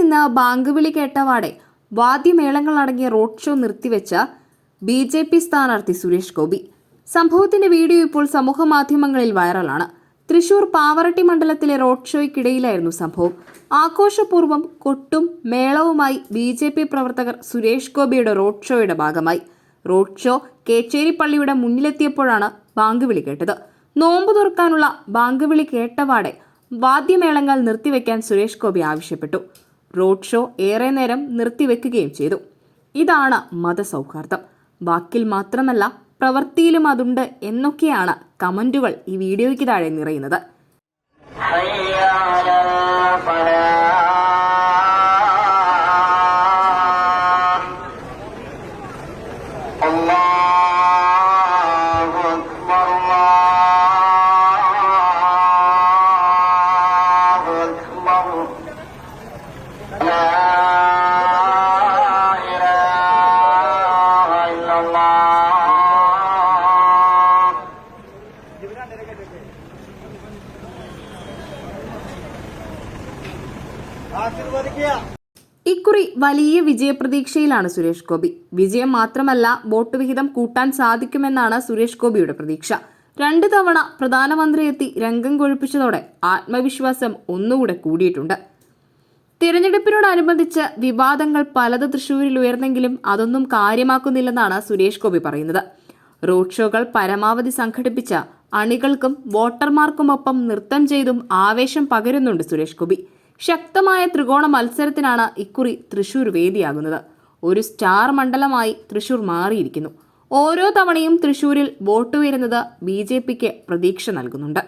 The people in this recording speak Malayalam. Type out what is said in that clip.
നിന്ന് ബാങ്ക് വിളി കേട്ടവാടെ വാദ്യമേളങ്ങളടങ്ങിയ റോഡ് ഷോ നിർത്തിവെച്ച BJP സ്ഥാനാർത്ഥി സുരേഷ് ഗോപി. സംഭവത്തിന്റെ വീഡിയോ ഇപ്പോൾ സമൂഹമാധ്യമങ്ങളിൽ വൈറലാണ്. തൃശൂർ പാവറട്ടി മണ്ഡലത്തിലെ റോഡ് ഷോയ്ക്കിടയിലായിരുന്നു സംഭവം. ആഘോഷപൂർവ്വം കൊട്ടും മേളവുമായി BJP പ്രവർത്തകർ സുരേഷ് ഗോപിയുടെ റോഡ് ഷോയുടെ ഭാഗമായി. റോഡ് ഷോ കേച്ചേരി പള്ളിയുടെ മുന്നിലെത്തിയപ്പോഴാണ് ബാങ്ക് വിളി കേട്ടത്. നോമ്പ് തുറക്കാനുള്ള ബാങ്ക് വിളി കേട്ടവാടെ വാദ്യമേളങ്ങൾ നിർത്തിവെക്കാൻ സുരേഷ് ഗോപി ആവശ്യപ്പെട്ടു. റോഡ് ഷോ ഏറെ നേരം നിർത്തിവെക്കുകയും ചെയ്തു. ഇതാണ് മതസൗഹാർദ്ദം. വാക്കിൽ മാത്രമല്ല പ്രവൃത്തിയിലും അതുണ്ട് എന്നൊക്കെയാണ് കമന്റുകൾ ഈ വീഡിയോയ്ക്ക് താഴെ നിറയുന്നത്. ഇക്കുറി വലിയ വിജയപ്രതീക്ഷയിലാണ് സുരേഷ് ഗോപി. വിജയം മാത്രമല്ല, വോട്ട് വിഹിതം കൂട്ടാൻ സാധിക്കുമെന്നാണ് സുരേഷ് ഗോപിയുടെ പ്രതീക്ഷ. 2 തവണ പ്രധാനമന്ത്രി എത്തി രംഗം കൊഴുപ്പിച്ചതോടെ ആത്മവിശ്വാസം ഒന്നുകൂടെ കൂടിയിട്ടുണ്ട്. തിരഞ്ഞെടുപ്പിനോടനുബന്ധിച്ച് വിവാദങ്ങൾ പലത് തൃശൂരിൽ ഉയർന്നെങ്കിലും അതൊന്നും കാര്യമാക്കുന്നില്ലെന്നാണ് സുരേഷ് ഗോപി പറയുന്നത്. റോഡ് ഷോകൾ പരമാവധി സംഘടിപ്പിച്ച അണികൾക്കും വോട്ടർമാർക്കുമൊപ്പം നൃത്തം ചെയ്തും ആവേശം പകരുന്നുണ്ട് സുരേഷ് ഗോപി. ശക്തമായ ത്രികോണ മത്സരത്തിനാണ് ഇക്കുറി തൃശൂർ വേദിയാകുന്നത്. ഒരു സ്റ്റാർ മണ്ഡലമായി തൃശൂർ മാറിയിരിക്കുന്നു. ഓരോ തവണയും തൃശൂരിൽ വോട്ട് വരുന്നത് BJPക്ക് പ്രതീക്ഷ നൽകുന്നുണ്ട്.